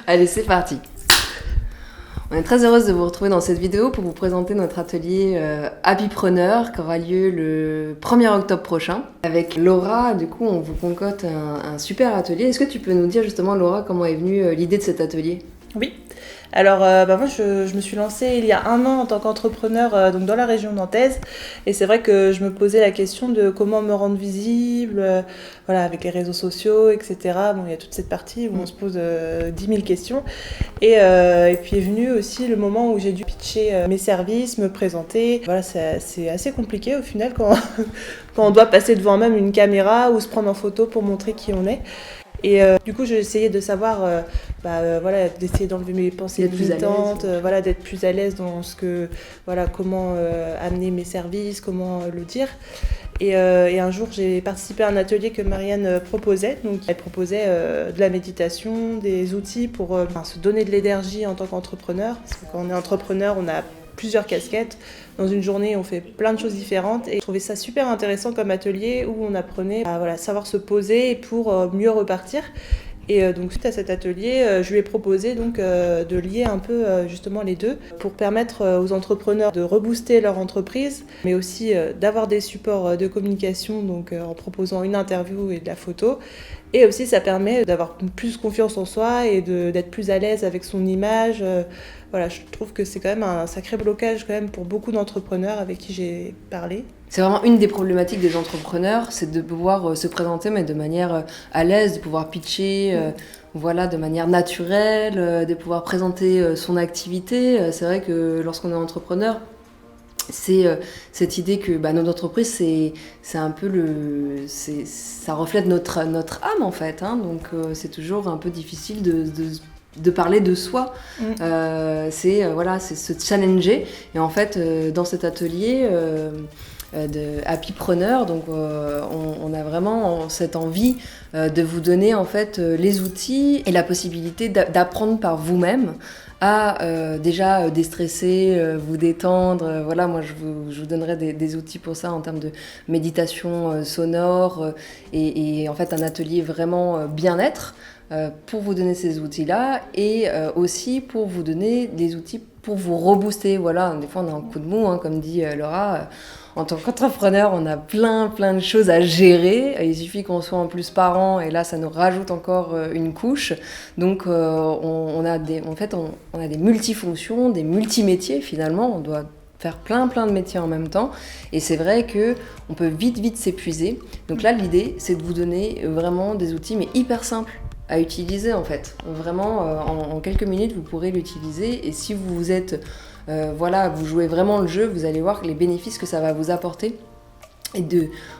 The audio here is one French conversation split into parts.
Allez, c'est parti. On est très heureuse de vous retrouver dans cette vidéo pour vous présenter notre atelier Happypreneur qui aura lieu le 1er octobre prochain. Avec Laura, du coup, on vous concocte un super atelier. Est-ce que tu peux nous dire justement, Laura, comment est venue l'idée de cet atelier ? Oui. Alors, moi, je me suis lancée il y a 1 an en tant qu'entrepreneur donc dans la région nantaise. Et c'est vrai que je me posais la question de comment me rendre visible, voilà, avec les réseaux sociaux, etc. Bon, il y a toute cette partie où on se pose 10 000 questions. Et puis est venu aussi le moment où j'ai dû pitcher mes services, me présenter. Voilà, c'est assez compliqué au final quand on doit passer devant même une caméra ou se prendre en photo pour montrer qui on est. Et du coup, j'ai essayé de savoir, voilà, d'essayer d'enlever mes pensées limitantes, voilà, d'être plus à l'aise dans comment amener mes services, comment le dire. Et un jour, j'ai participé à un atelier que Marianne proposait. Donc, elle proposait de la méditation, des outils pour se donner de l'énergie en tant qu'entrepreneur. Parce que quand on est entrepreneur, on a plusieurs casquettes. Dans une journée, on fait plein de choses différentes. Et je trouvais ça super intéressant comme atelier où on apprenait à savoir se poser pour mieux repartir. Et donc suite à cet atelier, je lui ai proposé donc de lier un peu justement les deux pour permettre aux entrepreneurs de rebooster leur entreprise, mais aussi d'avoir des supports de communication, donc en proposant une interview et de la photo. Et aussi ça permet d'avoir plus confiance en soi et d'être plus à l'aise avec son image. Voilà, je trouve que c'est quand même un sacré blocage quand même pour beaucoup d'entrepreneurs avec qui j'ai parlé. C'est vraiment une des problématiques des entrepreneurs, c'est de pouvoir se présenter, mais de manière à l'aise, de pouvoir pitcher, voilà, de manière naturelle, de pouvoir présenter son activité. C'est vrai que lorsqu'on est entrepreneur, c'est cette idée que notre entreprise, c'est un peu ça reflète notre âme en fait, hein, donc c'est toujours un peu difficile de parler de soi. C'est se challenger. Et en fait, dans cet atelier de Happypreneur, donc on a vraiment cette envie de vous donner en fait les outils et la possibilité d'apprendre par vous-même à déjà déstresser, vous détendre. Voilà, moi je vous donnerai des outils pour ça en termes de méditation sonore et en fait un atelier vraiment bien-être pour vous donner ces outils-là et aussi pour vous donner des outils pour vous rebooster. Voilà, des fois on a un coup de mou, hein, comme dit Laura. En tant qu'entrepreneur, on a plein de choses à gérer. Il suffit qu'on soit en plus parent et là, ça nous rajoute encore une couche. Donc, on a des multifonctions, des multimétiers finalement. On doit faire plein de métiers en même temps. Et c'est vrai qu'on peut vite s'épuiser. Donc là, l'idée, c'est de vous donner vraiment des outils, mais hyper simples à utiliser en fait. Vraiment, en quelques minutes, vous pourrez l'utiliser. Et si vous êtes... vous jouez vraiment le jeu, vous allez voir les bénéfices que ça va vous apporter. Et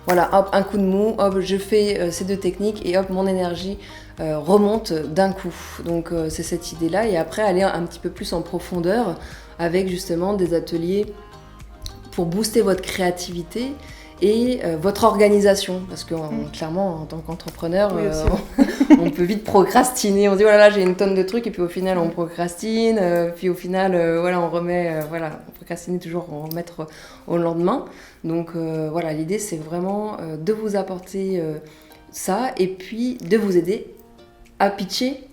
hop, un coup de mou, hop, je fais ces 2 techniques et hop, mon énergie remonte d'un coup. Donc c'est cette idée-là. Et après, aller un petit peu plus en profondeur avec justement des ateliers pour booster votre créativité et votre organisation, parce que clairement en tant qu'entrepreneur on peut vite procrastiner, on dit oh là là j'ai une tonne de trucs et puis au final on procrastine, puis au final on remet, on procrastine toujours, on remettre au lendemain. Donc l'idée c'est vraiment de vous apporter ça et puis de vous aider à pitcher,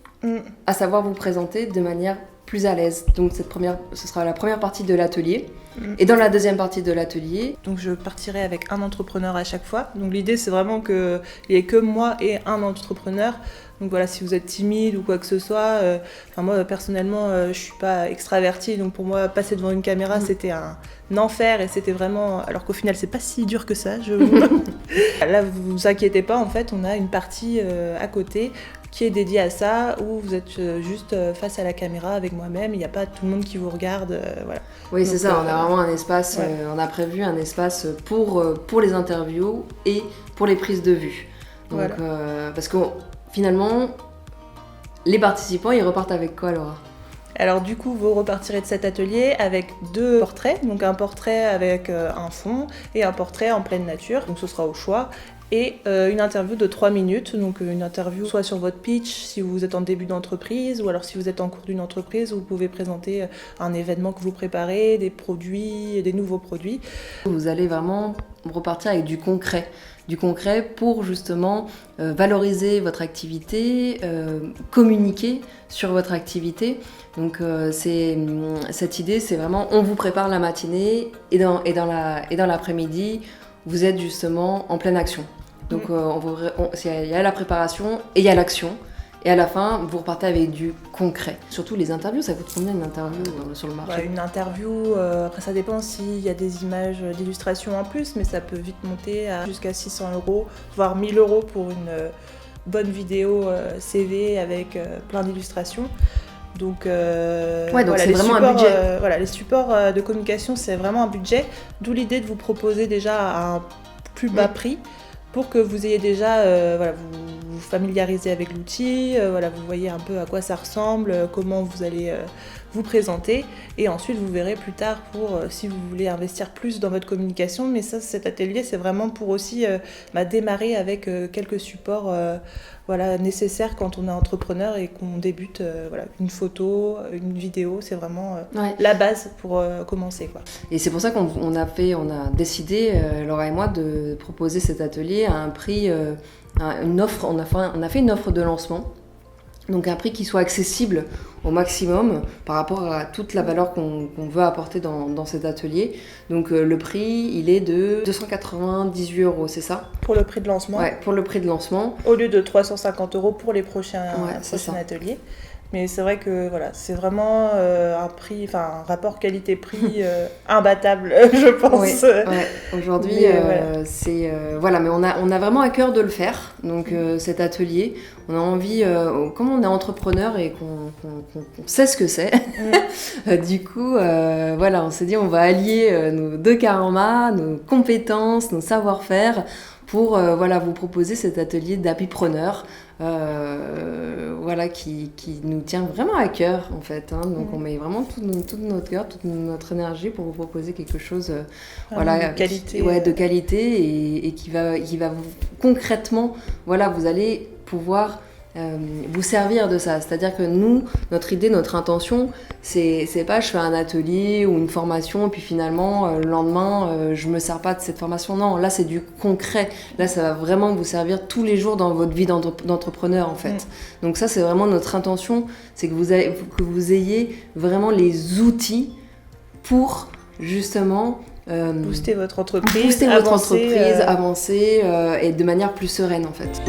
à savoir vous présenter de manière plus à l'aise. Donc ce sera la première partie de l'atelier. Et dans la deuxième partie de l'atelier... Donc je partirai avec un entrepreneur à chaque fois. Donc l'idée c'est vraiment qu'il n'y ait que moi et un entrepreneur. Donc voilà, si vous êtes timide ou quoi que ce soit, moi personnellement je suis pas extravertie, donc pour moi passer devant une caméra c'était un enfer et c'était vraiment... Alors qu'au final c'est pas si dur que ça. Là vous inquiétez pas, en fait on a une partie à côté qui est dédié à ça, où vous êtes juste face à la caméra avec moi-même, il n'y a pas tout le monde qui vous regarde, voilà. Oui, donc, c'est ça, on a vraiment un espace, on a prévu un espace pour les interviews et pour les prises de vue. Donc, parce que finalement, les participants, ils repartent avec quoi, Laura ? Alors du coup, vous repartirez de cet atelier avec 2 portraits, donc un portrait avec un fond et un portrait en pleine nature, donc ce sera au choix. et une interview de 3 minutes. Donc une interview soit sur votre pitch si vous êtes en début d'entreprise, ou alors si vous êtes en cours d'une entreprise, vous pouvez présenter un événement que vous préparez, des produits, des nouveaux produits. Vous allez vraiment repartir avec du concret pour justement valoriser votre activité, communiquer sur votre activité. Donc cette idée, c'est vraiment on vous prépare la matinée et dans l'après-midi, vous êtes justement en pleine action. Donc il y a la préparation et il y a l'action. Et à la fin, vous repartez avec du concret. Surtout les interviews, ça coûte combien une interview sur le marché ? Une interview, après ça dépend s'il y a des images d'illustration en plus, mais ça peut vite monter à jusqu'à 600 €, voire 1 000 € pour une bonne vidéo CV avec plein d'illustrations. Donc, donc c'est vraiment un budget. Les supports de communication, c'est vraiment un budget, d'où l'idée de vous proposer déjà à un plus bas prix, pour que vous ayez déjà, vous familiariser avec l'outil, vous voyez un peu à quoi ça ressemble, comment vous allez vous présenter, et ensuite vous verrez plus tard pour si vous voulez investir plus dans votre communication. Mais ça, cet atelier, c'est vraiment pour aussi démarrer avec quelques supports nécessaires quand on est entrepreneur et qu'on débute. Une photo, une vidéo, c'est vraiment la base pour commencer, quoi. Et c'est pour ça qu'on a décidé, Laura et moi, de proposer cet atelier à un prix, une offre. On a fait une offre de lancement, donc un prix qui soit accessible au maximum par rapport à toute la valeur qu'on veut apporter dans cet atelier. Donc le prix, il est de 298 €, c'est ça ? Pour le prix de lancement. Ouais, pour le prix de lancement. Au lieu de 350 € pour les prochains ateliers. Mais c'est vrai que c'est vraiment un rapport qualité-prix imbattable, je pense. Ouais. Aujourd'hui, mais on a vraiment à cœur de le faire. Donc cet atelier, on a envie, comme on est entrepreneur et qu'on sait ce que c'est, du coup, on s'est dit on va allier nos 2 karmas, nos compétences, nos savoir-faire pour vous proposer cet atelier d'appipreneur. Qui nous tient vraiment à cœur en fait, hein. Donc on met vraiment tout notre cœur, toute notre énergie pour vous proposer quelque chose de qualité, de qualité et qui va concrètement, vous allez pouvoir vous servir de ça. C'est-à-dire que nous, notre idée, notre intention, c'est pas je fais un atelier ou une formation et puis finalement le lendemain je me sers pas de cette formation. Non, là c'est du concret. Là ça va vraiment vous servir tous les jours dans votre vie d'entrepreneur en fait. Donc ça c'est vraiment notre intention, c'est que vous ayez vraiment les outils pour justement booster votre entreprise, avancer et de manière plus sereine en fait.